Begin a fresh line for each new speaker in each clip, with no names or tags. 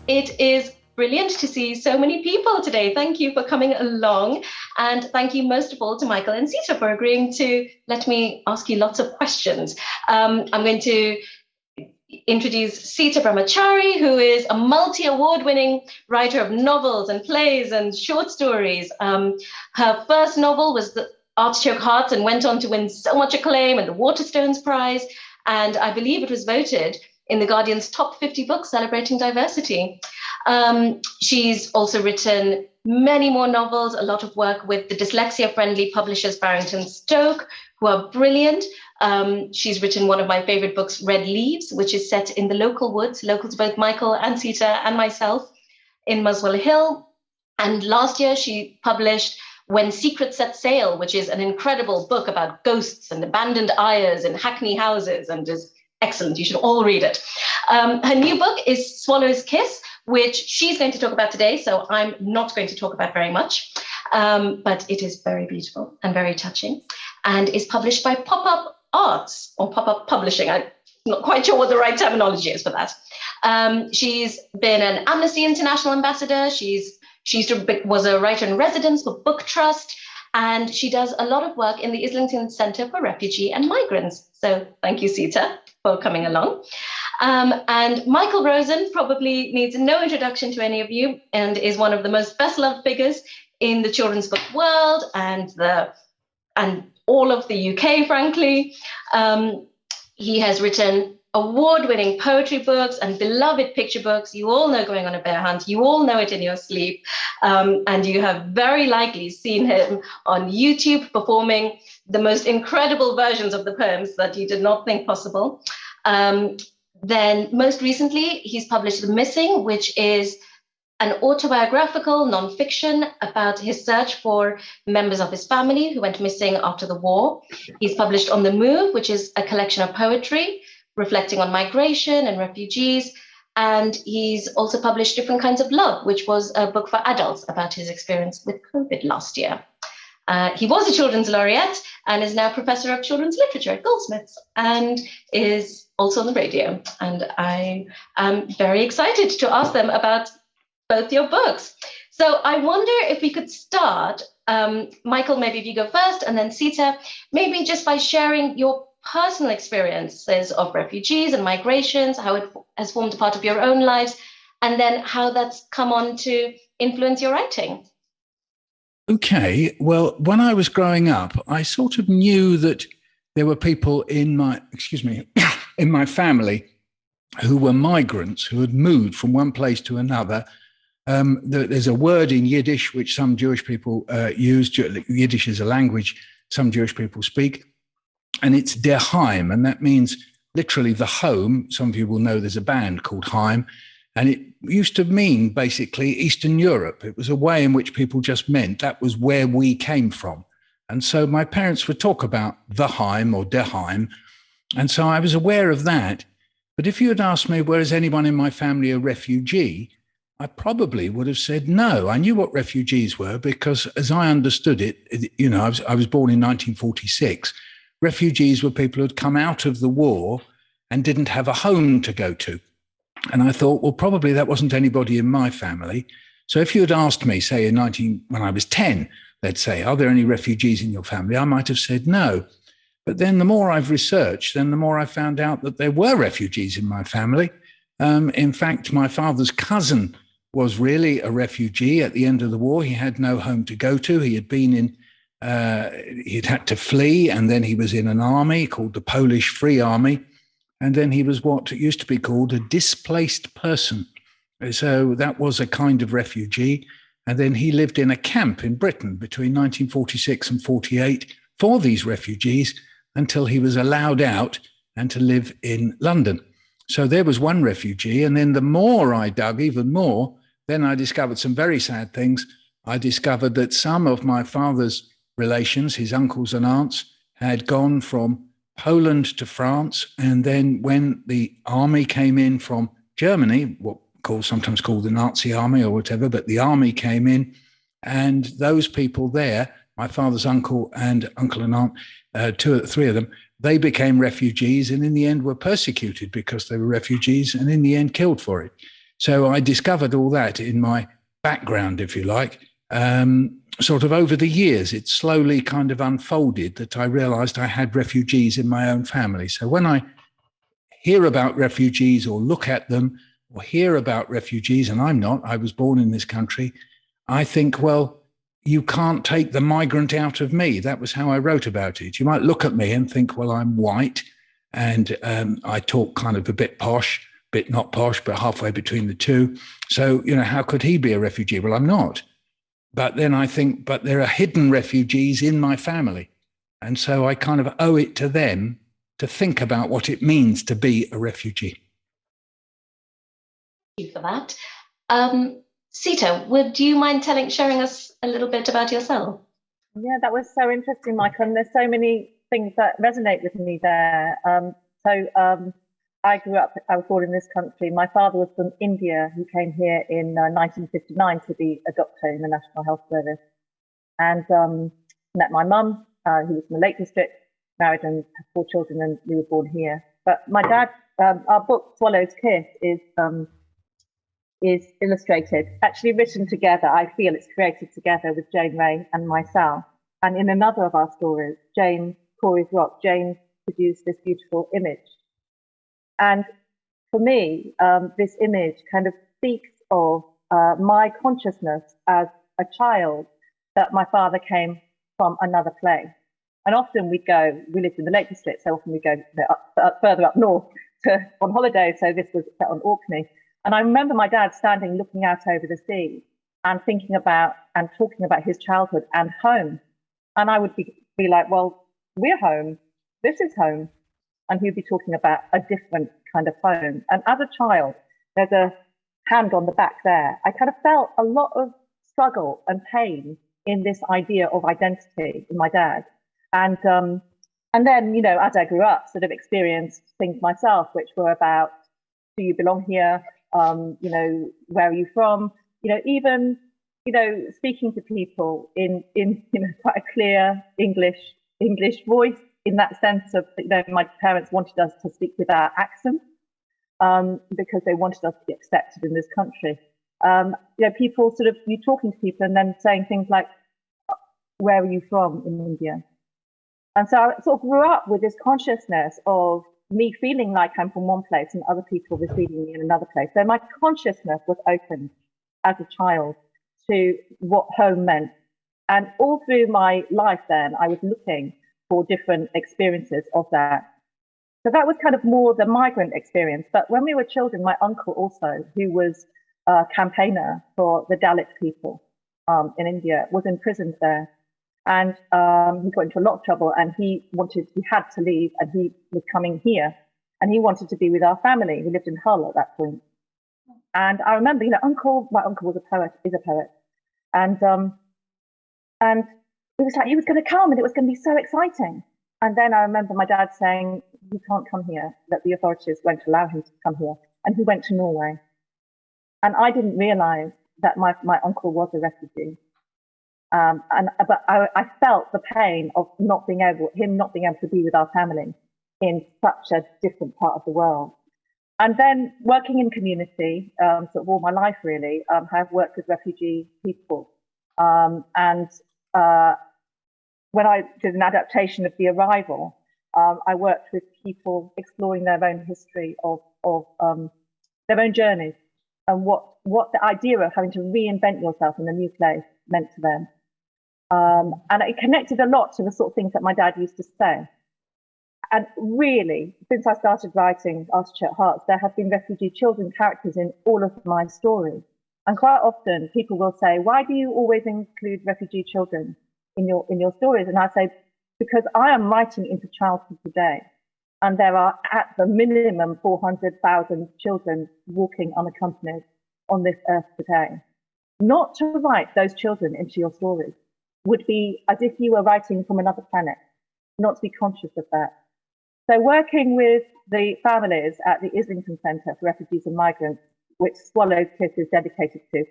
It is brilliant to see so many people today. Thank you for coming along. And thank you most of all to Michael and Sita for agreeing to let me ask you lots of questions. I'm going to introduce Sita Brahmachari, who is a multi-award-winning writer of novels and plays and short stories. Her first novel was The Artichoke Hearts and went on to win so much acclaim and the Waterstones Prize. And I believe it was voted in The Guardian's top 50 books celebrating diversity. She's also written many more novels, a lot of work with the dyslexia-friendly publishers Barrington Stoke, who are brilliant. She's written one of my favorite books, Red Leaves, which is set in the local woods, local to both Michael and Sita and myself in Muswell Hill. And last year she published When Secrets Set Sail, which is an incredible book about ghosts and abandoned ayers in Hackney houses and is excellent. You should all read it. Her new book is Swallow's Kiss, which she's going to talk about today, so I'm not going to talk about very much, but it is very beautiful and very touching, and is published by Pop-Up Arts, or Pop-Up Publishing. I'm not quite sure what the right terminology is for that. She's been an Amnesty International ambassador. She was a writer-in-residence for Book Trust, and she does a lot of work in the Islington Centre for Refugee and Migrants. So thank you, Sita, for coming along. And Michael Rosen probably needs no introduction to any of you and is one of the most best-loved figures in the children's book world and all of the UK, frankly. He has written award-winning poetry books and beloved picture books. You all know Going on a Bear Hunt. You all know it in your sleep. And you have very likely seen him on YouTube performing the most incredible versions of the poems that you did not think possible. Then most recently, he's published The Missing, which is an autobiographical nonfiction about his search for members of his family who went missing after the war. He's published On the Move, which is a collection of poetry reflecting on migration and refugees. And he's also published Different Kinds of Love, which was a book for adults about his experience with COVID last year. He was a children's laureate and is now professor of children's literature at Goldsmiths and is also on the radio. And I am very excited to ask them about both your books. So I wonder if we could start, Michael, maybe if you go first, and then Sita, maybe just by sharing your personal experiences of refugees and migrations, how it has formed a part of your own lives, and then how that's come on to influence your writing.
Okay, well, when I was growing up, I sort of knew that there were people in my, in my family who were migrants who had moved from one place to another. There's a word in Yiddish which some Jewish people use. Yiddish is a language some Jewish people speak, and it's der Heim, and that means literally the home. Some of you will know there's a band called Heim, and it used to mean basically Eastern Europe. It was a way in which people just meant that was where we came from. And so my parents would talk about the Heim or der Heim, and so I was aware of that. But if you had asked me, where is anyone in my family a refugee, I probably would have said no. I knew what refugees were because, as I understood it, I was born in 1946. Refugees were people who had come out of the war and didn't have a home to go to. And I thought, well, probably that wasn't anybody in my family. So if you had asked me, say, when I was 10, let's say, are there any refugees in your family? I might have said no. But then the more I've researched, then the more I found out that there were refugees in my family. In fact, my father's cousin was really a refugee at the end of the war. He had no home to go to. He had been he'd had to flee, and then he was in an army called the Polish Free Army. And then he was what used to be called a displaced person. So that was a kind of refugee. And then he lived in a camp in Britain between 1946 and 48 for these refugees until he was allowed out and to live in London. So there was one refugee. And then the more I dug, even more, then I discovered some very sad things. I discovered that some of my father's relations, his uncles and aunts, had gone from Poland to France. And then when the army came in from Germany, sometimes called the Nazi army or whatever, but the army came in, and those people there, my father's uncle and aunt, three of them, they became refugees and in the end were persecuted because they were refugees and in the end killed for it. So I discovered all that in my background, if you like. Sort of over the years, it slowly kind of unfolded that I realized I had refugees in my own family. So when I hear about refugees or look at them or hear about refugees, and I'm not, I was born in this country, I think, well, you can't take the migrant out of me. That was how I wrote about it. You might look at me and think, well, I'm white and I talk kind of a bit posh, bit not posh, but halfway between the two. So, how could he be a refugee? Well, I'm not. But then I think, but there are hidden refugees in my family. And so I kind of owe it to them to think about what it means to be a refugee.
Thank you for that. Sita, would you mind sharing us a little bit about yourself?
Yeah, that was so interesting, Michael. And there's so many things that resonate with me there. I was born in this country. My father was from India. He came here in 1959 to be a doctor in the National Health Service. And met my mum, who was from the Lake District, married and had 4 children, and we were born here. But my dad, our book, Swallow's Kiss, is illustrated, actually written together. I feel it's created together with Jane Ray and myself. And in another of our stories, Corey's Rock, Jane produced this beautiful image. And for me, this image kind of speaks of my consciousness as a child, that my father came from another place. And often we lived in the Lake District, so often we go further up north on holiday. So this was set on Orkney. And I remember my dad standing, looking out over the sea and thinking about and talking about his childhood and home. And I would be like, well, we're home. This is home. And he'd be talking about a different kind of home. And as a child, there's a hand on the back there. I kind of felt a lot of struggle and pain in this idea of identity in my dad. And then, as I grew up, sort of experienced things myself, which were about, do you belong here? Where are you from? Even speaking to people in quite a clear English voice, in that sense of, my parents wanted us to speak with our accent because they wanted us to be accepted in this country. People sort of, you talking to people and then saying things like, where are you from in India? And so I sort of grew up with this consciousness of me feeling like I'm from one place and other people receiving me in another place. So my consciousness was open as a child to what home meant. And all through my life then, I was looking for different experiences of that. So that was kind of more the migrant experience. But when we were children, my uncle also, who was a campaigner for the Dalit people in India, was imprisoned there. And he got into a lot of trouble, and he had to leave, and he was coming here, and he wanted to be with our family. We lived in Hull at that point. And I remember, my uncle was is a poet. And it was like he was going to come, and it was going to be so exciting. And then I remember my dad saying, he can't come here, that the authorities won't allow him to come here. And he went to Norway. And I didn't realize that my uncle was a refugee. But I felt the pain of him not being able to be with our family in such a different part of the world. And then working in community, sort of all my life really, I've worked with refugee people. When I did an adaptation of The Arrival, I worked with people exploring their own history of their own journeys and what the idea of having to reinvent yourself in a new place meant to them. And it connected a lot to the sort of things that my dad used to say. And really, since I started writing Artichoke Hearts, there have been refugee children characters in all of my stories. And quite often people will say, why do you always include refugee children in your stories? And I say, because I am writing into childhood today. And there are at the minimum 400,000 children walking unaccompanied on this earth today. Not to write those children into your stories would be as if you were writing from another planet, not to be conscious of that. So working with the families at the Islington Centre for Refugees and Migrants, which Swallow's Kiss is dedicated to,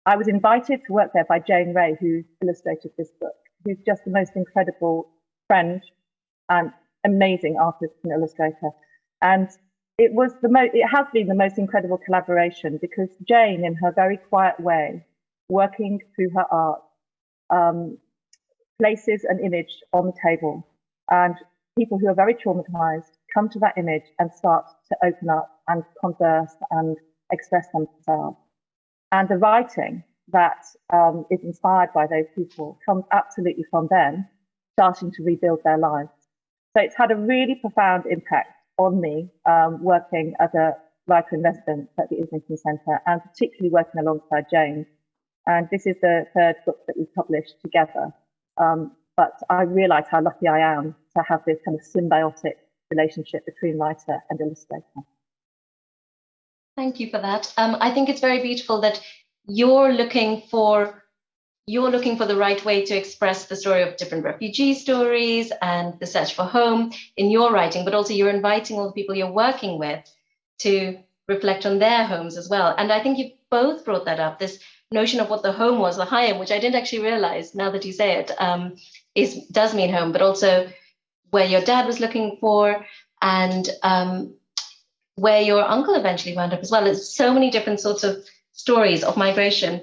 I was invited to work there by Jane Ray, who illustrated this book, who's just the most incredible friend and amazing artist and illustrator. And it has been the most incredible collaboration, because Jane, in her very quiet way, working through her art, places an image on the table, and people who are very traumatized come to that image and start to open up and converse and express themselves. And the writing that is inspired by those people comes absolutely from them starting to rebuild their lives. So it's had a really profound impact on me, working as a writer in residence at the Islington Centre, and particularly working alongside Jane. And this is the third book that we've published together. But I realise how lucky I am to have this kind of symbiotic relationship between writer and illustrator.
Thank you for that. I think it's very beautiful that you're looking for the right way to express the story of different refugee stories and the search for home in your writing, but also you're inviting all the people you're working with to reflect on their homes as well. And I think you both brought that up, this notion of what the home was, the home, which I didn't actually realize now that you say it, does mean home, but also where your dad was looking for, and where your uncle eventually wound up as well. It's so many different sorts of stories of migration.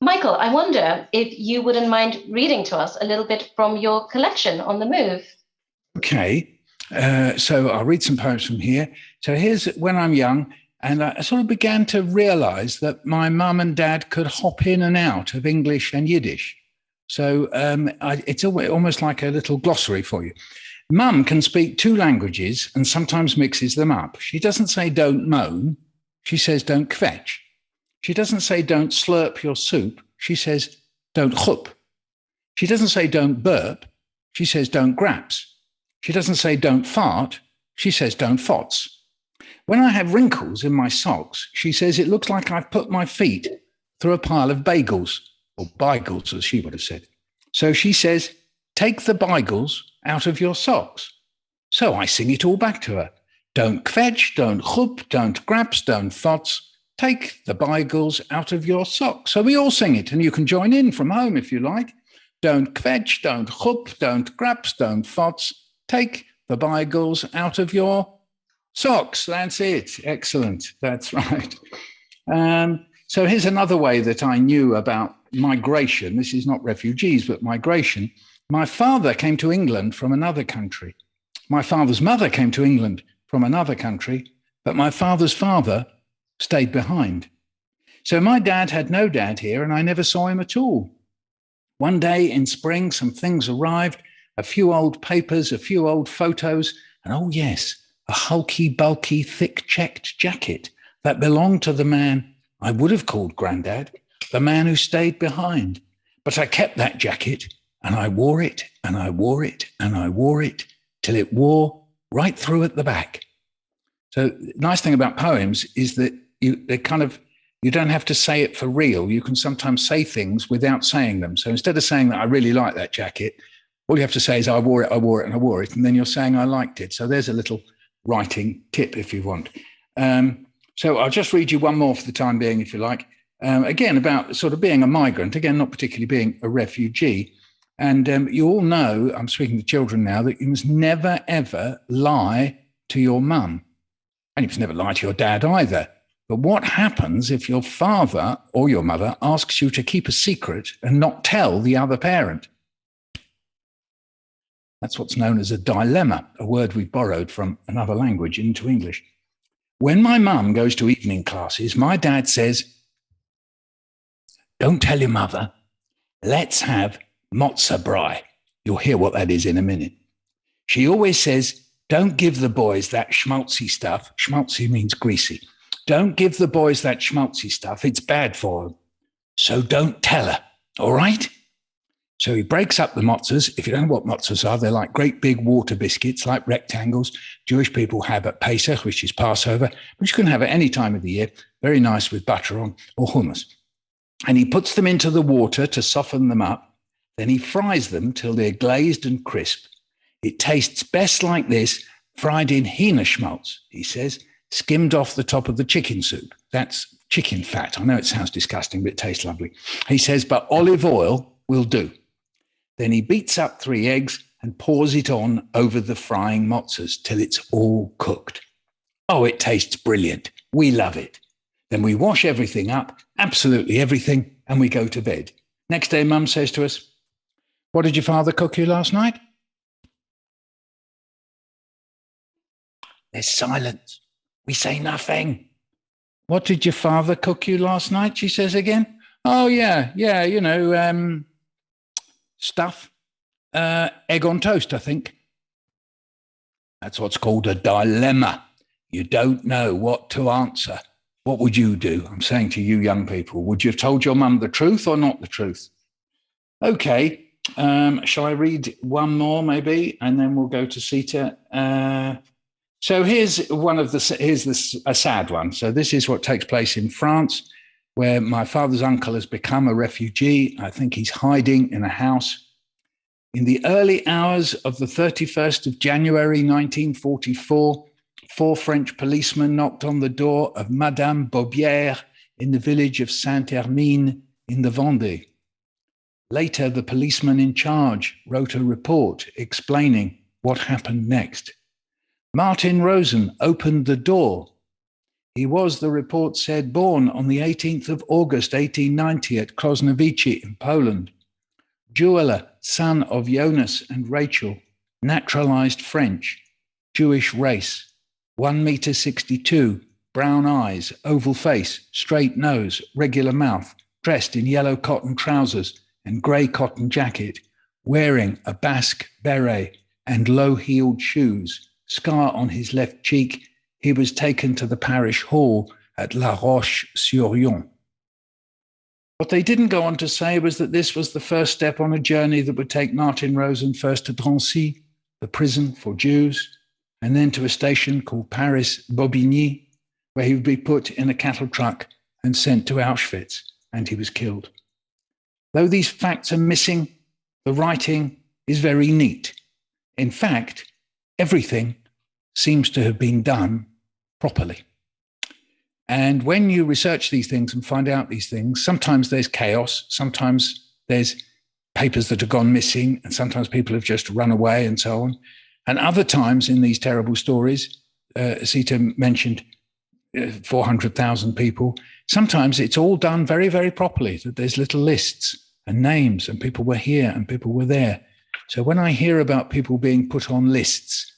Michael, I wonder if you wouldn't mind reading to us a little bit from your collection on the move.
Okay, so I'll read some poems from here. So here's when I'm young, and I sort of began to realize that my mum and dad could hop in and out of English and Yiddish. So it's almost like a little glossary for you. Mum can speak two languages and sometimes mixes them up. She doesn't say don't moan, she says don't kvetch. She doesn't say don't slurp your soup, she says don't chup. She doesn't say don't burp, she says don't graps. She doesn't say don't fart, she says don't fots. When I have wrinkles in my socks, she says it looks like I've put my feet through a pile of bagels, or bigles as she would have said. So she says, take the bigles out of your socks. So I sing it all back to her. Don't kvetch, don't chup, don't graps, don't fots. Take the bigles out of your socks. So we all sing it, and you can join in from home if you like. Don't kvetch, don't chup, don't graps, don't fots. Take the bigles out of your socks. That's it. Excellent. That's right. So here's another way that I knew about migration. This is not refugees, but migration. My father came to England from another country. My father's mother came to England from another country, but my father's father stayed behind. So my dad had no dad here, and I never saw him at all. One day in spring, some things arrived, a few old papers, a few old photos, and oh yes, a hulky, bulky, thick checked jacket that belonged to the man I would have called Grandad, the man who stayed behind. But I kept that jacket, and I wore it, and I wore it, and I wore it, till it wore right through at the back. So the nice thing about poems is that you don't have to say it for real. You can sometimes say things without saying them. So instead of saying that I really like that jacket, all you have to say is I wore it, I wore it, and I wore it. And then you're saying I liked it. So there's a little writing tip if you want. So I'll just read you one more for the time being, if you like. Again, about sort of being a migrant, again, not particularly being a refugee. And you all know, I'm speaking to children now, that you must never, ever lie to your mum. And you must never lie to your dad either. But what happens if your father or your mother asks you to keep a secret and not tell the other parent? That's what's known as a dilemma, a word we've borrowed from another language into English. When my mum goes to evening classes, my dad says, don't tell your mother, let's have matzo brie. You'll hear what that is in a minute. She always says, don't give the boys that schmaltzy stuff. Schmaltzy means greasy. Don't give the boys that schmaltzy stuff. It's bad for them. So don't tell her, all right? So he breaks up the matzahs. If you don't know what matzahs are, they're like great big water biscuits, like rectangles Jewish people have at Pesach, which is Passover, but you can have it any time of the year. Very nice with butter on or hummus. And he puts them into the water to soften them up. Then he fries them till they're glazed and crisp. It tastes best like this, fried in hina schmaltz, he says, skimmed off the top of the chicken soup. That's chicken fat. I know it sounds disgusting, but it tastes lovely. He says, but olive oil will do. Then he beats up 3 eggs and pours it on over the frying matzahs till it's all cooked. Oh, it tastes brilliant. We love it. Then we wash everything up, absolutely everything, and we go to bed. Next day, Mum says to us, what did your father cook you last night? There's silence. We say nothing. What did your father cook you last night? She says again. Oh, yeah, stuff. Egg on toast, I think. That's what's called a dilemma. You don't know what to answer. What would you do? I'm saying to you young people, would you have told your mum the truth or not the truth? Okay, shall I read one more maybe, and then we'll go to Sita. So here's a sad one. So this is what takes place in France, where my father's uncle has become a refugee. I think he's hiding in a house. In the early hours of the 31st of January 1944, 4 French policemen knocked on the door of Madame Bobière in the village of Saint-Hermine in the Vendée. Later, the policeman in charge wrote a report explaining what happened next. Martin Rosen opened the door. He was, the report said, born on the 18th of August 1890 at Krosnowice in Poland. Jeweler, son of Jonas and Rachel, naturalized French, Jewish race, 1.62 m, brown eyes, oval face, straight nose, regular mouth, dressed in yellow cotton trousers and grey cotton jacket, wearing a Basque beret and low-heeled shoes, scar on his left cheek. He was taken to the parish hall at La Roche-sur-Yon. What they didn't go on to say was that this was the first step on a journey that would take Martin Rosen first to Drancy, the prison for Jews, and then to a station called Paris-Bobigny, where he would be put in a cattle truck and sent to Auschwitz, and he was killed. Though these facts are missing, the writing is very neat. In fact, everything seems to have been done properly. And when you research these things and find out these things, sometimes there's chaos, sometimes there's papers that have gone missing, and sometimes people have just run away and so on. And other times in these terrible stories, Sita mentioned 400,000 people. Sometimes it's all done very, very properly, that there's little lists and names, and people were here and people were there. So when I hear about people being put on lists,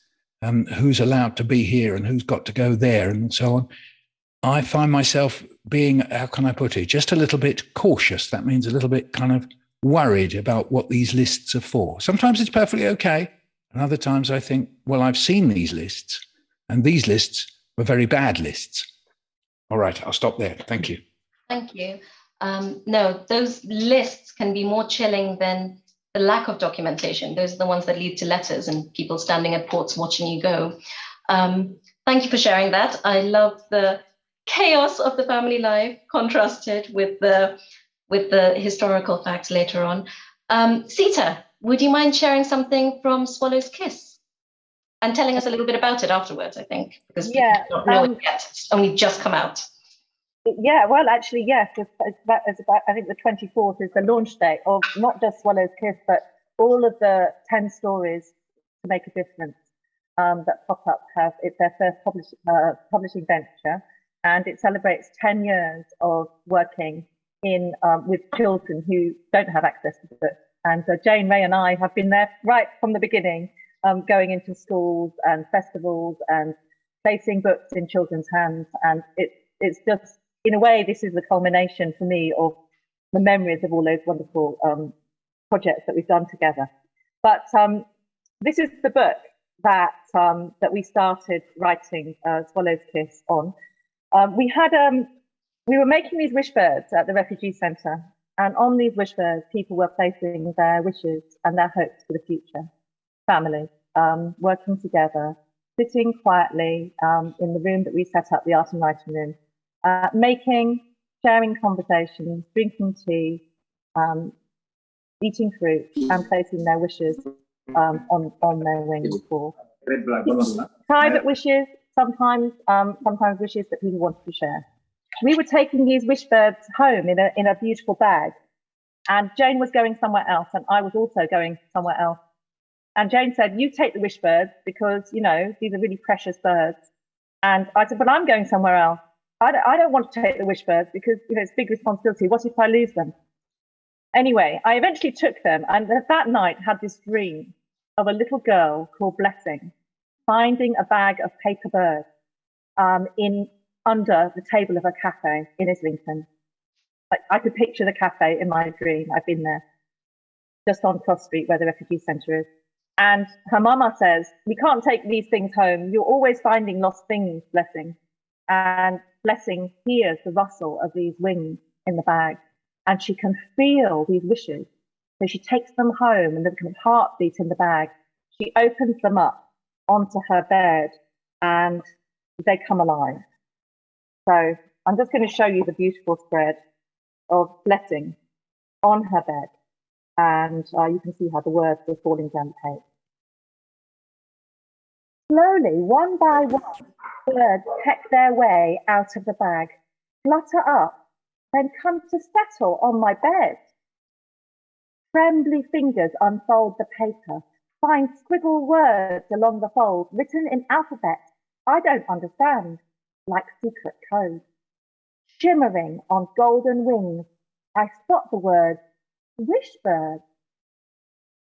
who's allowed to be here and who's got to go there and so on, I find myself being, how can I put it, just a little bit cautious. That means a little bit kind of worried about what these lists are for. Sometimes it's perfectly okay. And other times I think, well, I've seen these lists, and these lists were very bad lists. All right, I'll stop there. Thank you.
Thank you. No, those lists can be more chilling than the lack of documentation. Those are the ones that lead to letters and people standing at ports watching you go. Thank you for sharing that. I love the chaos of the family life contrasted with the historical facts later on. Sita, would you mind sharing something from Swallow's Kiss and telling us a little bit about it afterwards, I think, because people don't know it yet. It's only just come out.
Yeah, well, actually, yes. It's about, I think the 24th is the launch date of not just Swallow's Kiss, but all of the 10 stories to make a difference that pop up it's their first publishing venture, and it celebrates 10 years of working in with children who don't have access to books. And Jane, Ray and I have been there right from the beginning, going into schools and festivals and placing books in children's hands. And it's just, in a way, this is the culmination for me of the memories of all those wonderful projects that we've done together. But this is the book that we started writing Swallow's Kiss on. We were making these wish birds at the Refugee Centre, and on these wish birds, people were placing their wishes and their hopes for the future. Families working together, sitting quietly in the room that we set up, the art and writing room, sharing conversations, drinking tea, eating fruit, and placing their wishes on their wings for private wishes, sometimes wishes that people wanted to share. We were taking these wish birds home in a beautiful bag, and Jane was going somewhere else, and I was also going somewhere else. And Jane said, "You take the wish birds because, you know, these are really precious birds, And I said, but I'm going somewhere else. I don't want to take the wish birds because, you know, it's a big responsibility. What if I lose them? Anyway, I eventually took them, and that night had this dream of a little girl called Blessing finding a bag of paper birds under the table of a cafe in Islington. Like, I could picture the cafe in my dream. I've been there, just on Cross Street where the Refugee Centre is. And her mama says, we can't take these things home. You're always finding lost things, Blessing. And Blessing hears the rustle of these wings in the bag, and she can feel these wishes. So she takes them home, and there's a kind of heartbeat in the bag. She opens them up onto her bed, and they come alive. So I'm just going to show you the beautiful spread of Blessing on her bed. And you can see how the words are falling down the page. Slowly, one by one, birds peck their way out of the bag, flutter up, then come to settle on my bed. Trembly fingers unfold the paper, find scribbled words along the fold, written in alphabet I don't understand, like secret code. Shimmering on golden wings, I spot the words, wish bird.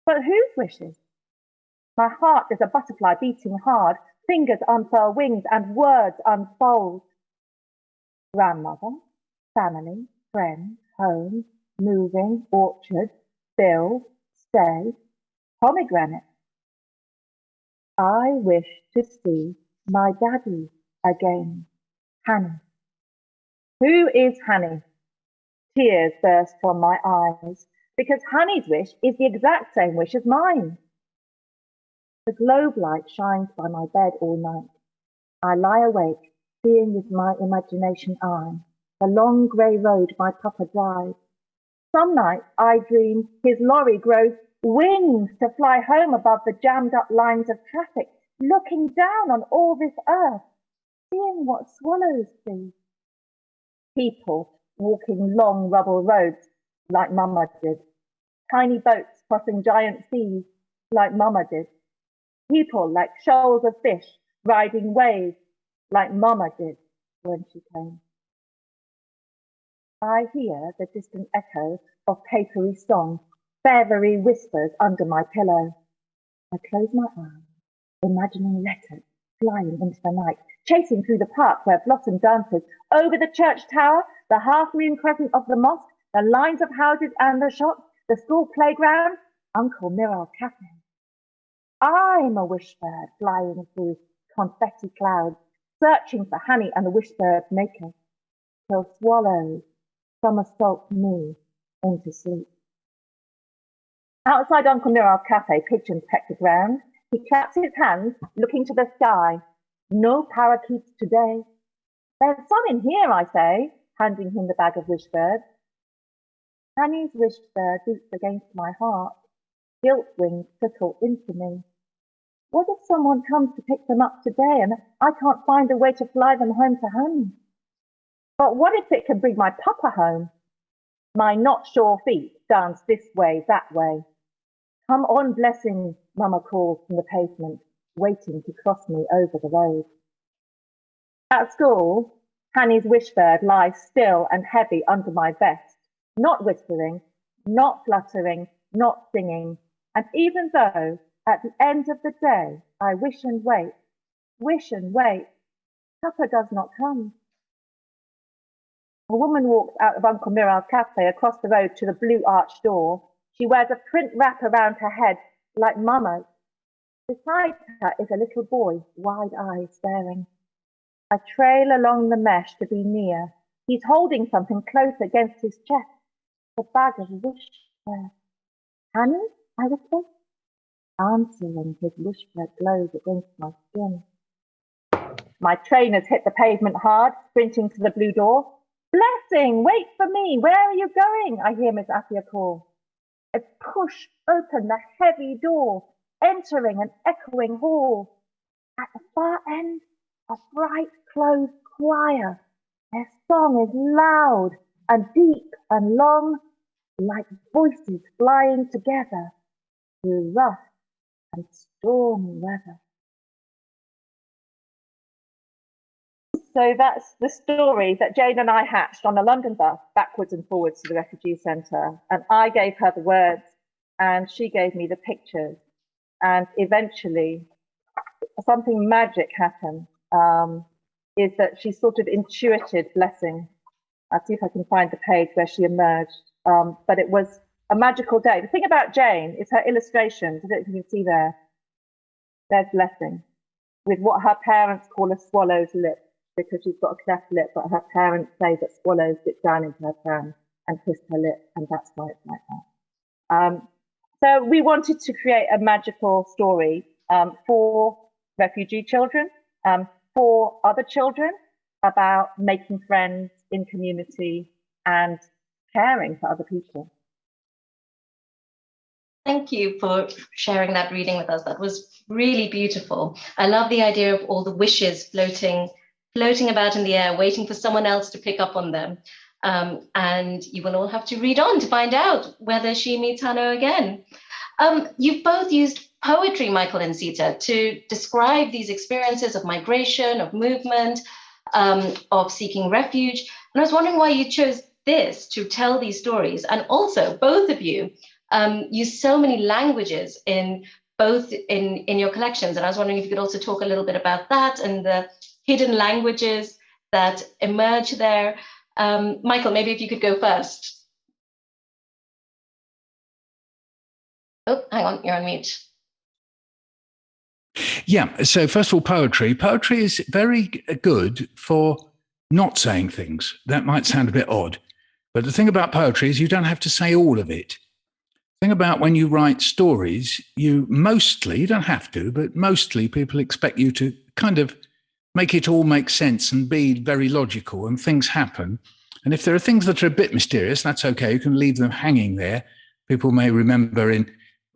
But whose wishes? My heart is a butterfly beating hard, fingers unfurl wings and words unfold. Grandmother, family, friend, home, moving, orchard, bill, stay, pomegranate. I wish to see my daddy again. Hanny. Who is Hanny? Tears burst from my eyes, because Hanny's wish is the exact same wish as mine. The globe light shines by my bed all night. I lie awake, seeing with my imagination eye the long grey road my papa drives. Some nights I dream his lorry grows wings to fly home above the jammed up lines of traffic, looking down on all this earth, seeing what swallows see. People walking long rubble roads like Mama did. Tiny boats crossing giant seas like Mama did. People like shoals of fish riding waves like Mama did when she came. I hear the distant echo of papery song, feathery whispers under my pillow. I close my eyes, imagining letters flying into the night, chasing through the park where blossom dances, over the church tower, the half-moon crescent of the mosque, the lines of houses and the shops, the school playground, Uncle Miral's cafe. I'm a wishbird flying through confetti clouds, searching for honey and the wishbird's maker, till swallows somersault me into sleep. Outside Uncle Miral's cafe, pigeons peck the ground. He claps his hands, looking to the sky. No parakeets today. There's some in here, I say, handing him the bag of wishbirds. Annie's wishbird beats against my heart. Guilt wings trickle into me. What if someone comes to pick them up today and I can't find a way to fly them home to home? But what if it can bring my papa home? My not sure feet dance this way, that way. Come on, Blessing, Mama calls from the pavement, waiting to cross me over the road. At school, Hanny's wishbird lies still and heavy under my vest, not whispering, not fluttering, not singing, and even though at the end of the day I wish and wait, Papa does not come. A woman walks out of Uncle Miral's cafe across the road to the blue arched door. She wears a print wrap around her head like Mama's. Beside her is a little boy, wide eyes staring. I trail along the mesh to be near. He's holding something close against his chest, the bag of wishbirds. Hanny? I whisper. Answering, his wishbird glows against my skin. My trainers hit the pavement hard, sprinting to the blue door. Blessing, wait for me. Where are you going? I hear Miss Afia call. I push open the heavy door, entering an echoing hall. At the far end, a bright closed choir. Their song is loud and deep and long, like voices flying together through rough and stormy weather. So that's the story that Jane and I hatched on a London bus backwards and forwards to the Refugee Centre. And I gave her the words and she gave me the pictures. And eventually something magic happened, is that she sort of intuited blessing. I'll see if I can find the page where she emerged. But it was a magical day. The thing about Jane is her illustrations. I don't know if you can see there. There's blessing with what her parents call a swallow's lip, because she's got a cleft lip, but her parents say that swallows dip down into her pram and twist her lip, and that's why it's like that. So we wanted to create a magical story for refugee children, for other children, about making friends in community and caring for other people.
Thank you for sharing that reading with us. That was really beautiful. I love the idea of all the wishes floating about in the air, waiting for someone else to pick up on them. And you will all have to read on to find out whether she meets Hanno again. You've both used poetry, Michael and Sita, to describe these experiences of migration, of movement, of seeking refuge. And I was wondering why you chose this to tell these stories. And also, both of you use so many languages in your collections. And I was wondering if you could also talk a little bit about that and the hidden languages that emerge there. Michael, maybe if you could go first. Oh, hang on, you're on mute.
Yeah, so first of all, poetry. Poetry is very good for not saying things. That might sound a bit odd, but the thing about poetry is you don't have to say all of it. The thing about when you write stories, you don't have to, but mostly people expect you to kind of make it all make sense and be very logical, and things happen. And if there are things that are a bit mysterious, that's okay. You can leave them hanging there. People may remember in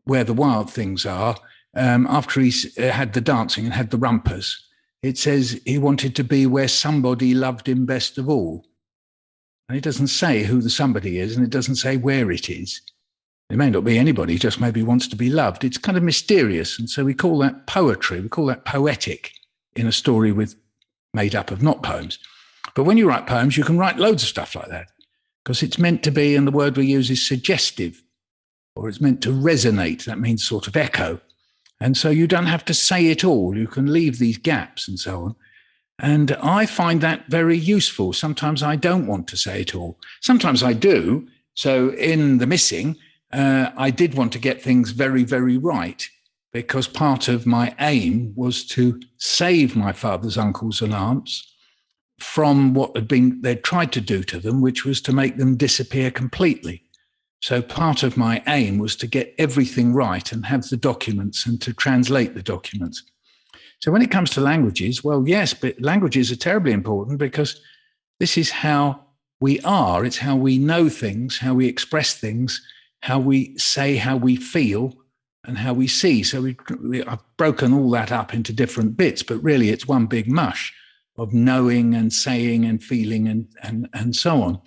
Where the Wild Things Are, after he had the dancing and had the rumpers, it says he wanted to be where somebody loved him best of all. And it doesn't say who the somebody is, and it doesn't say where it is. It may not be anybody, just maybe wants to be loved. It's kind of mysterious. And so we call that poetry. We call that poetic in a story made up of not poems. But when you write poems, you can write loads of stuff like that, because it's meant to be, and the word we use is suggestive, or it's meant to resonate. That means sort of echo. And so you don't have to say it all. You can leave these gaps and so on. And I find that very useful. Sometimes I don't want to say it all. Sometimes I do. So in The Missing, I did want to get things very, very right, because part of my aim was to save my father's uncles and aunts from what they'd tried to do to them, which was to make them disappear completely. So part of my aim was to get everything right and have the documents and to translate the documents. So when it comes to languages, well, yes, but languages are terribly important, because this is how we are. It's how we know things, how we express things, how we say how we feel, and how we see. So I've broken all that up into different bits, but really it's one big mush of knowing and saying and feeling and so on,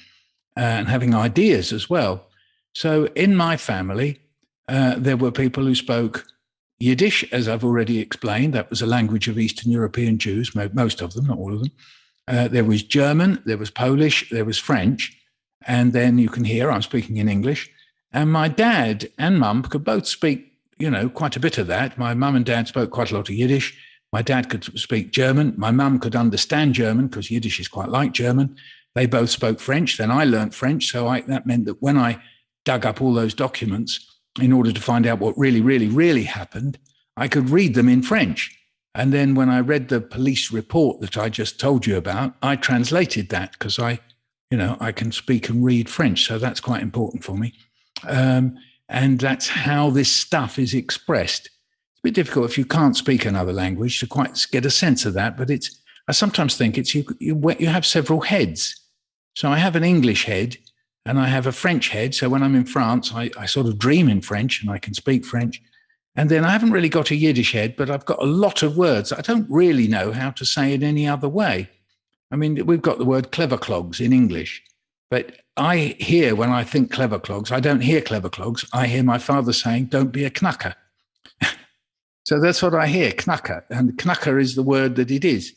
and having ideas as well. So in my family, there were people who spoke Yiddish, as I've already explained. That was a language of Eastern European Jews, most of them, not all of them. There was German, there was Polish, there was French. And then you can hear I'm speaking in English. And my dad and mum could both speak, quite a bit of that. My mum and dad spoke quite a lot of Yiddish. My dad could speak German. My mum could understand German, because Yiddish is quite like German. They both spoke French. Then I learned French. So that meant that when I dug up all those documents in order to find out what really, really, really happened, I could read them in French. And then when I read the police report that I just told you about, I translated that, because I can speak and read French. So that's quite important for me. And that's how this stuff is expressed. It's a bit difficult if you can't speak another language to quite get a sense of that. But I sometimes think it's you have several heads. So I have an English head and I have a French head. So when I'm in France, I sort of dream in French and I can speak French. And then I haven't really got a Yiddish head, but I've got a lot of words I don't really know how to say in any other way. I mean, we've got the word clever clogs in English, but I hear, when I think clever clogs, I don't hear clever clogs. I hear my father saying, don't be a knacker. So that's what I hear, knacker. And knacker is the word that it is.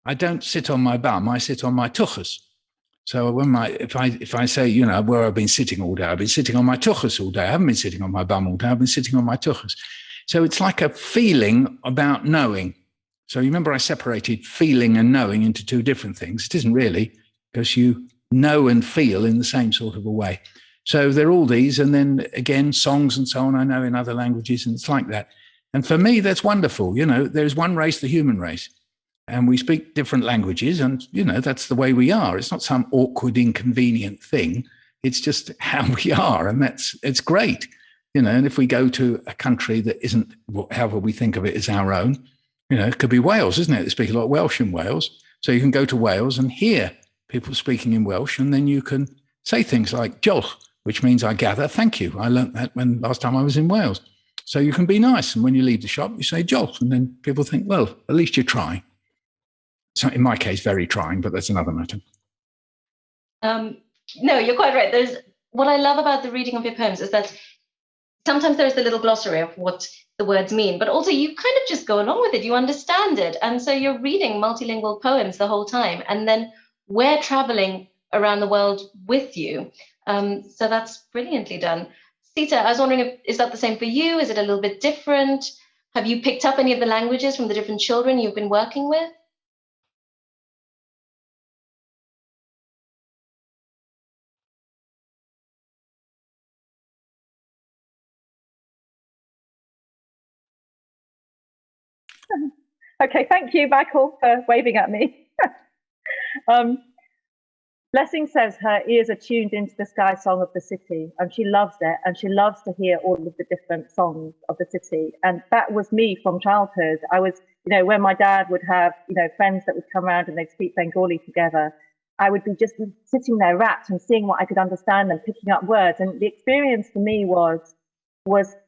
I don't sit on my bum, I sit on my tuchus. So when if I say, you know, where I've been sitting all day, I've been sitting on my tuchus all day. I haven't been sitting on my bum all day. I've been sitting on my tuchus. So it's like a feeling about knowing. So you remember I separated feeling and knowing into two different things. It isn't really, because you know and feel in the same sort of a way. So there are all these, and then again, songs and so on, I know in other languages, and it's like that. And for me, that's wonderful. You know, there's one race, the human race. And we speak different languages, and, you know, that's the way we are. It's not some awkward, inconvenient thing. It's just how we are, and it's great, you know. And if we go to a country that isn't, however we think of it, as our own, you know, it could be Wales, isn't it? They speak a lot of Welsh in Wales. So you can go to Wales and hear people speaking in Welsh, and then you can say things like "diolch," which means I gather, thank you. I learnt that when last time I was in Wales. So you can be nice, and when you leave the shop, you say "diolch," and then people think, well, at least you're trying. So in my case, very trying, but that's another matter.
No, you're quite right. There's what I love about the reading of your poems is that sometimes there's the little glossary of what the words mean, but also you kind of just go along with it. You understand it. And so you're reading multilingual poems the whole time. And then we're traveling around the world with you. So that's brilliantly done. Sita, I was wondering, is that the same for you? Is it a little bit different? Have you picked up any of the languages from the different children you've been working with?
Okay, thank you, Michael, for waving at me. Blessing says her ears are tuned into the sky song of the city, and she loves it, and she loves to hear all of the different songs of the city. And that was me from childhood. I was, you know, when my dad would have, you know, friends that would come around and they'd speak Bengali together, I would be just sitting there rapt and seeing what I could understand and picking up words. And the experience for me was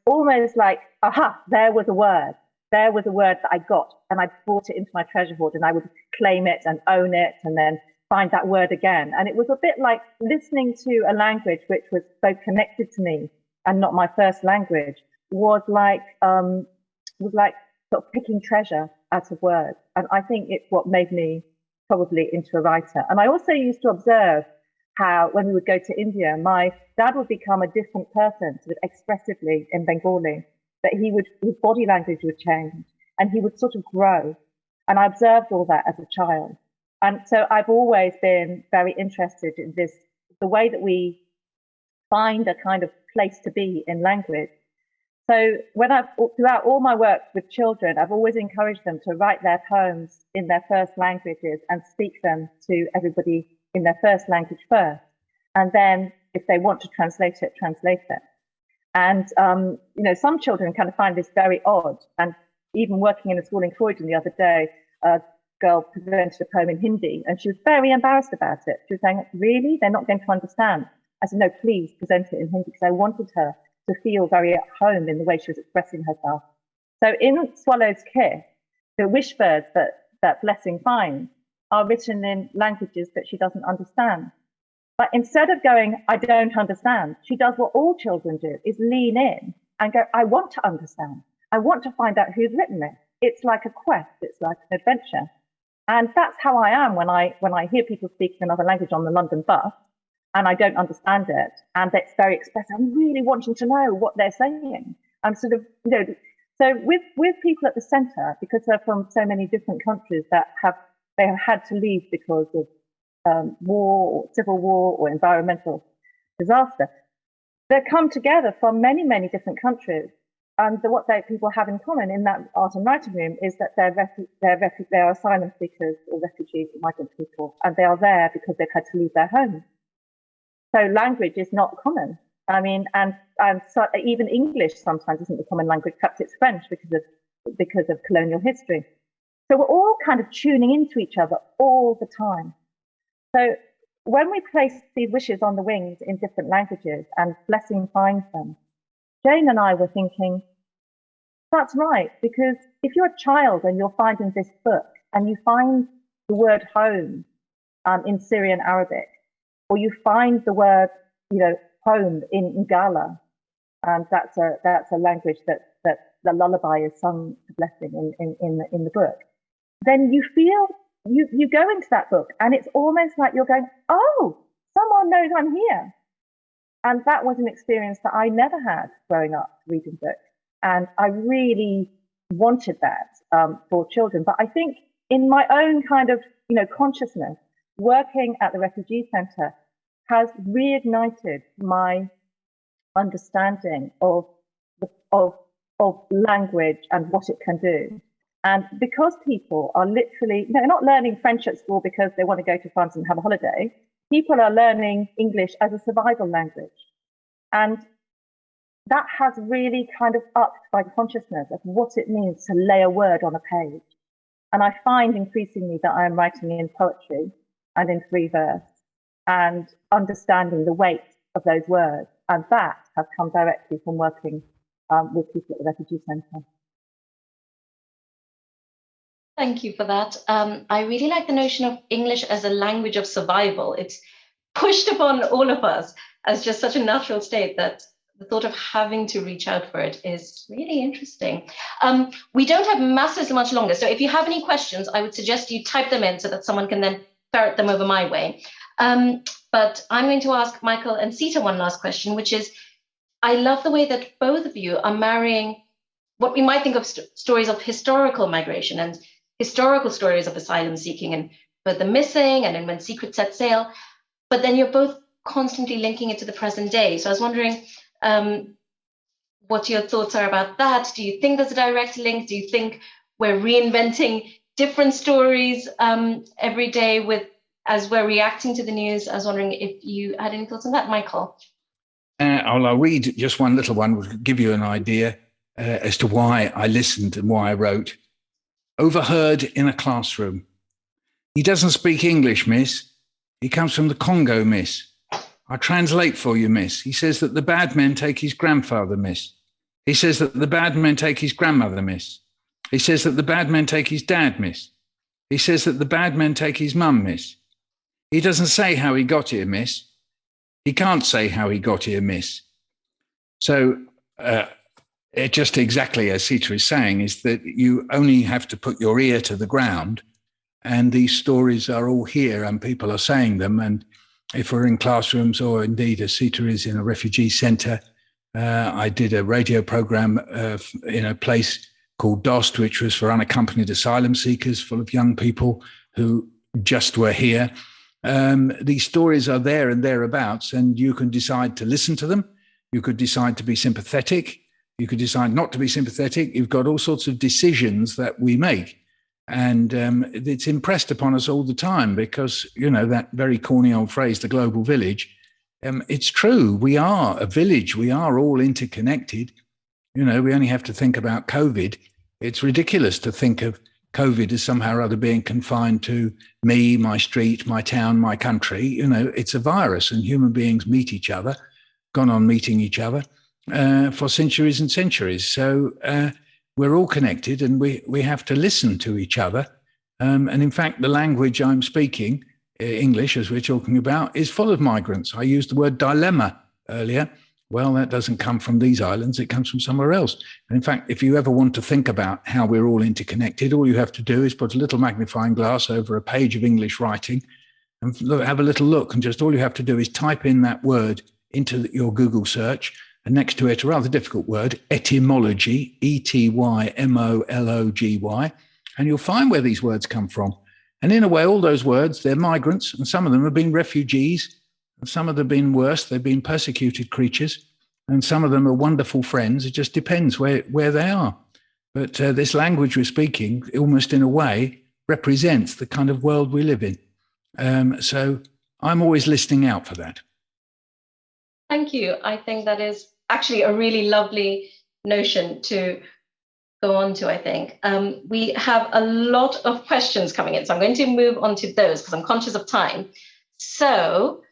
almost like, aha, there was a word. There was a word that I got, and I brought it into my treasure hoard, and I would claim it and own it and then find that word again. And it was a bit like listening to a language which was so connected to me and not my first language, was like sort of picking treasure out of words. And I think it's what made me probably into a writer. And I also used to observe how when we would go to India, my dad would become a different person, sort of expressively in Bengali, that his body language would change and he would sort of grow. And I observed all that as a child. And so I've always been very interested in this, the way that we find a kind of place to be in language. So throughout all my work with children, I've always encouraged them to write their poems in their first languages and speak them to everybody in their first language first. And then if they want to translate it, translate it. And, you know, some children kind of find this very odd. And even working in a school in Croydon the other day, a girl presented a poem in Hindi and she was very embarrassed about it. She was saying, really? They're not going to understand. I said, no, please present it in Hindi, because I wanted her to feel very at home in the way she was expressing herself. So in Swallow's Kiss, the wish birds that Blessing finds are written in languages that she doesn't understand. But instead of going, I don't understand, she does what all children do, is lean in and go, I want to understand. I want to find out who's written it. It's like a quest. It's like an adventure. And that's how I am when I hear people speaking another language on the London bus and I don't understand it. And it's very expressive. I'm really wanting to know what they're saying. I'm sort of, you know, so with people at the centre, because they're from so many different countries that they have had to leave because of war or civil war or environmental disaster, they come together from many, many different countries. And what people have in common in that art and writing room is that they are asylum seekers or refugees or migrant people, and they are there because they've had to leave their homes. So language is not common. I mean, and so even English sometimes isn't the common language. Perhaps it's French because of colonial history. So we're all kind of tuning into each other all the time. So when we place these wishes on the wings in different languages and Blessing finds them, Jane and I were thinking, that's right, because if you're a child and you're finding this book and you find the word home in Syrian Arabic, or you find the word, you know, home in Ngala, that's a language that the lullaby is sung to Blessing in the book, then you feel you go into that book and it's almost like you're going, oh, someone knows I'm here. And that was an experience that I never had growing up reading books. And I really wanted that for children. But I think in my own kind of, consciousness, working at the Refugee Centre has reignited my understanding of language and what it can do. And because people are literally, they're not learning French at school because they want to go to France and have a holiday. People are learning English as a survival language. And that has really kind of upped my consciousness of what it means to lay a word on a page. And I find increasingly that I am writing in poetry and in free verse and understanding the weight of those words. And that has come directly from working with people at the Refugee Centre.
Thank you for that. I really like the notion of English as a language of survival. It's pushed upon all of us as just such a natural state that the thought of having to reach out for it is really interesting. We don't have masses much longer. So if you have any questions, I would suggest you type them in so that someone can then ferret them over my way. But I'm going to ask Michael and Sita one last question, which is, I love the way that both of you are marrying what we might think of stories of historical migration and historical stories of asylum seeking and both the missing and then when secrets set sail, but then you're both constantly linking it to the present day. So I was wondering what your thoughts are about that. Do you think there's a direct link? Do you think we're reinventing different stories every day as we're reacting to the news? I was wondering if you had any thoughts on that, Michael.
I'll read just one little one, which will give you an idea as to why I listened and why I wrote. Overheard in a classroom. He doesn't speak English, miss. He comes from the Congo, miss. I translate for you, miss. He says that the bad men take his grandfather, miss. He says that the bad men take his grandmother, miss. He says that the bad men take his dad, miss. He says that the bad men take his mum, miss. He doesn't say how he got here, miss. He can't say how he got here, miss. So it just exactly as Sita is saying, is that you only have to put your ear to the ground and these stories are all here and people are saying them. And if we're in classrooms or indeed as Sita is in a refugee centre, I did a radio programme in a place called DOST, which was for unaccompanied asylum seekers, full of young people who just were here. These stories are there and thereabouts, and you can decide to listen to them. You could decide to be sympathetic. You could decide not to be sympathetic. You've got all sorts of decisions that we make. And it's impressed upon us all the time because, that very corny old phrase, the global village, it's true. We are a village. We are all interconnected. We only have to think about COVID. It's ridiculous to think of COVID as somehow or other being confined to me, my street, my town, my country. It's a virus and human beings meet each other, gone on meeting each other for centuries and centuries. So we're all connected and we have to listen to each other. And in fact, the language I'm speaking, English, as we're talking about, is full of migrants. I used the word dilemma earlier. Well, that doesn't come from these islands. It comes from somewhere else. And in fact, if you ever want to think about how we're all interconnected, all you have to do is put a little magnifying glass over a page of English writing and have a little look. And just all you have to do is type in that word into your Google search. And next to it, a rather difficult word, etymology, etymology. And you'll find where these words come from. And in a way, all those words, they're migrants. And some of them have been refugees. And some of them have been worse. They've been persecuted creatures. And some of them are wonderful friends. It just depends where they are. But this language we're speaking, almost in a way, represents the kind of world we live in. So I'm always listening out for that.
Thank you. I think that is actually a really lovely notion to go on to, I think. We have a lot of questions coming in, so I'm going to move on to those because I'm conscious of time. So,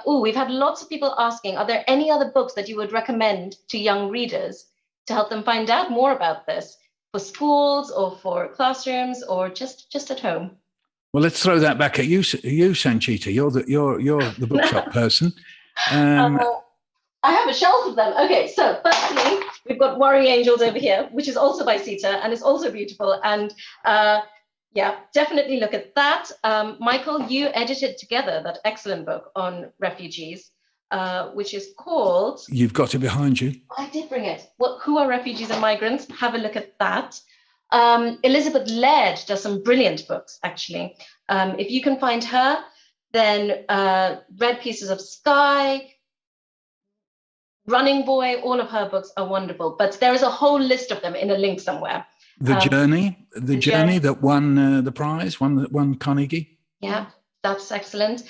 we've had lots of people asking, are there any other books that you would recommend to young readers to help them find out more about this for schools or for classrooms or just at home?
Well, let's throw that back at you, Sanchita. You're the bookshop person.
I have a shelf of them. Okay, so firstly, we've got Worry Angels over here, which is also by Sita and is also beautiful. And Yeah, definitely look at that. Michael, you edited together that excellent book on refugees, which is called...
You've got it behind you.
I did bring it. Who are refugees and migrants? Have a look at that. Elizabeth Laird does some brilliant books, actually. If you can find her, then Red Pieces of Sky, Running Boy, all of her books are wonderful. But there is a whole list of them in a link somewhere.
The Journey that won the prize, won Carnegie.
Yeah, that's excellent.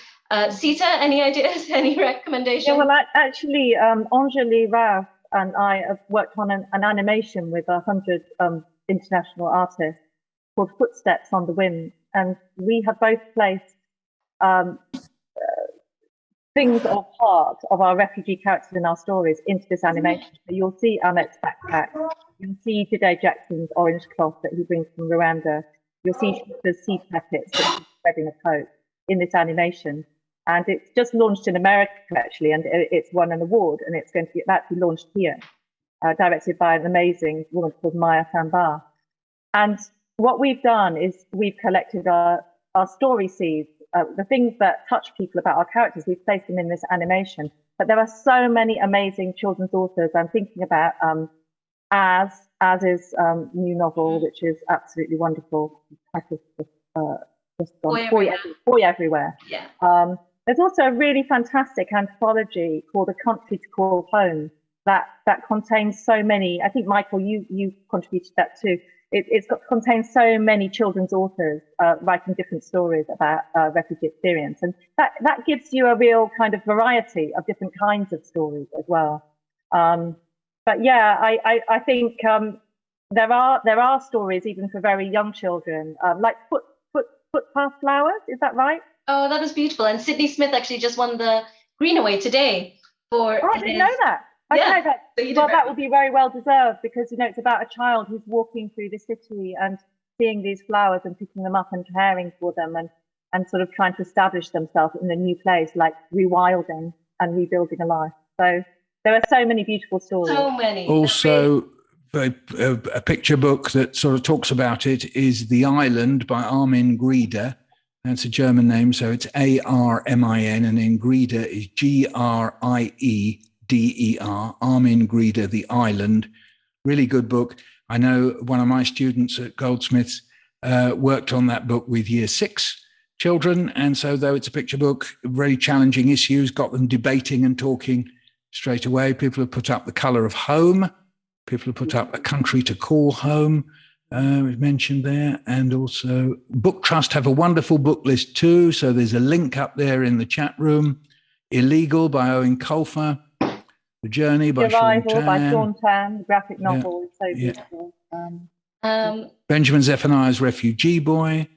Sita, any ideas, any recommendations?
Yeah, well, actually, Anjali Rao and I have worked on an animation with 100 international artists called Footsteps on the Wind. And we have both placed things of heart of our refugee characters in our stories into this animation. So you'll see Ahmet's backpack. You'll see Jide Jackson's orange cloth that he brings from Rwanda. You'll see Shika's seed packets that he's spreading a coat in this animation. And it's just launched in America, actually, and it's won an award, and it's going to be actually launched here, directed by an amazing woman called Maya Sambar. And what we've done is we've collected our story seeds, the things that touch people about our characters. We've placed them in this animation. But there are so many amazing children's authors. I'm thinking about Az's new novel, which is absolutely wonderful. Boy Everywhere.
Yeah.
There's also a really fantastic anthology called A Country to Call Home that contains so many. I think, Michael, you contributed to that too. It's contains so many children's authors writing different stories about refugee experience, and that gives you a real kind of variety of different kinds of stories as well. But yeah, I think there are stories even for very young children, like Footpath Flowers. Is that right?
Oh, that was beautiful. And Sydney Smith actually just won the Greenaway today for...
Oh, I didn't know that. I didn't know that. So well, that would be very well deserved, because, you know, it's about a child who's walking through the city and seeing these flowers and picking them up and caring for them and sort of trying to establish themselves in a new place, like rewilding and rebuilding a life. So there are so many beautiful stories.
So many.
Also, a picture book that sort of talks about it is The Island by Armin Grieder. That's a German name, so it's Armin, and then Grieder is Grieder, Armin Grieder, The Island. Really good book. I know one of my students at Goldsmiths worked on that book with Year 6 children, and so though it's a picture book, very challenging issues, got them debating and talking straight away. People have put up The Colour of Home. People have put up A Country to Call Home. We've mentioned there, and also Book Trust have a wonderful book list too. So there's a link up there in the chat room. Illegal by Owen Colfer, The Journey by Sean
Tan, the graphic novel is so beautiful.
Benjamin Zephaniah's Refugee Boy.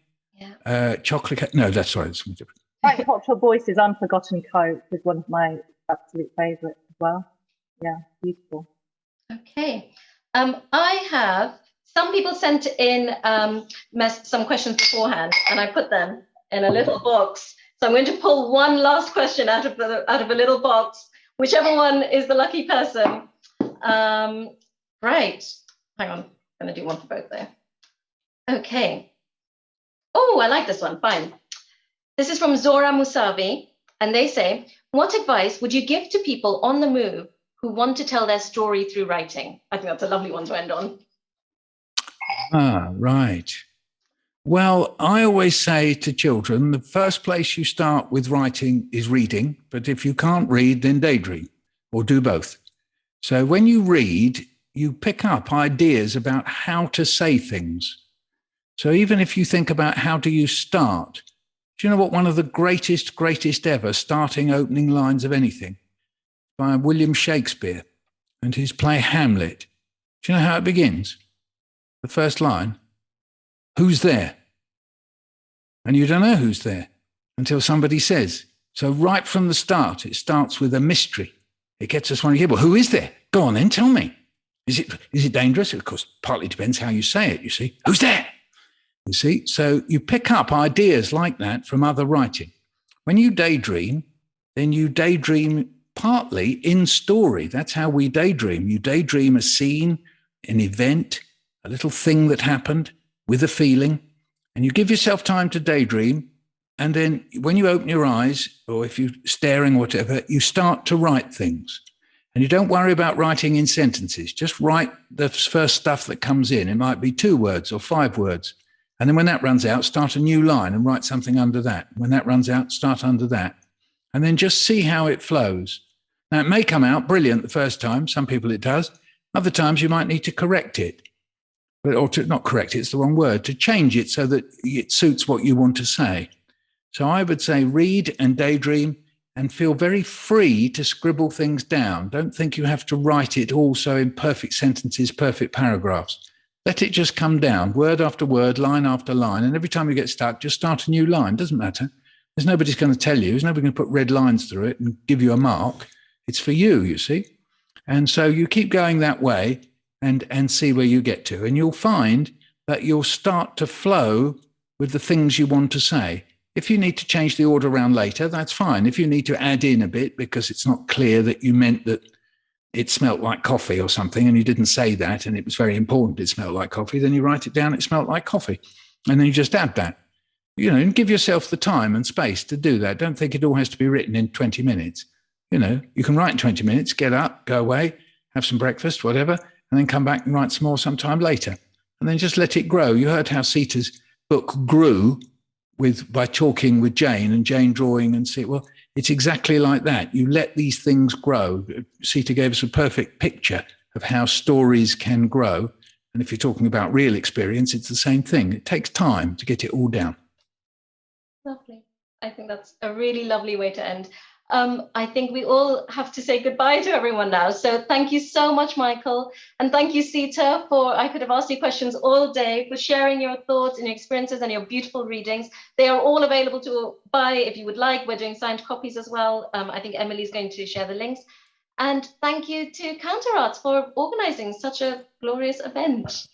Chocolate. No, that's right. It's something different.
Frank Cottrell Boyce's Unforgotten Coat is one of my absolute favourites as well. Yeah, beautiful.
Okay, I have. Some people sent in some questions beforehand, and I put them in a little box. So I'm going to pull one last question out of a little box, whichever one is the lucky person. Right, hang on, I'm going to do one for both there. Okay. Oh, I like this one, fine. This is from Zora Musavi, and they say, what advice would you give to people on the move who want to tell their story through writing? I think that's a lovely one to end on.
Ah, right. Well, I always say to children, the first place you start with writing is reading, but if you can't read, then daydream, or do both. So when you read, you pick up ideas about how to say things. So even if you think about how do you start, do you know what one of the greatest ever starting opening lines of anything? By William Shakespeare and his play Hamlet. Do you know how it begins? The first line, who's there? And you don't know who's there until somebody says. So right from the start, it starts with a mystery. It gets us wondering, well, who is there? Go on then, tell me. Is it dangerous? Of course, partly depends how you say it, you see. Who's there? You see, so you pick up ideas like that from other writing. When you daydream, then you daydream partly in story. That's how we daydream. You daydream a scene, an event, a little thing that happened with a feeling, and you give yourself time to daydream. And then when you open your eyes, or if you're staring or whatever, you start to write things. And you don't worry about writing in sentences. Just write the first stuff that comes in. It might be 2 words or 5 words. And then when that runs out, start a new line and write something under that. When that runs out, start under that. And then just see how it flows. Now, it may come out brilliant the first time. Some people it does. Other times you might need to correct it. Or to not correct it, it's the wrong word, to change it so that it suits what you want to say. So I would say read and daydream and feel very free to scribble things down. Don't think you have to write it also in perfect sentences, perfect paragraphs. Let it just come down, word after word, line after line. And every time you get stuck, just start a new line. Doesn't matter. There's nobody's going to tell you. There's nobody going to put red lines through it and give you a mark. It's for you see. And so you keep going that way and see where you get to. And you'll find that you'll start to flow with the things you want to say. If you need to change the order around later, that's fine. If you need to add in a bit because it's not clear that you meant that it smelt like coffee or something and you didn't say that and it was very important it smelled like coffee, then you write it down, it smelled like coffee. And then you just add that. And give yourself the time and space to do that. Don't think it all has to be written in 20 minutes. You can write in 20 minutes, get up, go away, have some breakfast, whatever, and then come back and write some more sometime later. And then just let it grow. You heard how Sita's book grew by talking with Jane and Jane drawing and see, well, it's exactly like that. You let these things grow. Sita gave us a perfect picture of how stories can grow. And if you're talking about real experience, it's the same thing. It takes time to get it all down.
Lovely. I think that's a really lovely way to end. I think we all have to say goodbye to everyone now. So thank you so much, Michael. And thank you, Sita, I could have asked you questions all day, for sharing your thoughts and your experiences and your beautiful readings. They are all available to buy if you would like. We're doing signed copies as well. I think Emily's going to share the links. And thank you to Counterarts for organizing such a glorious event.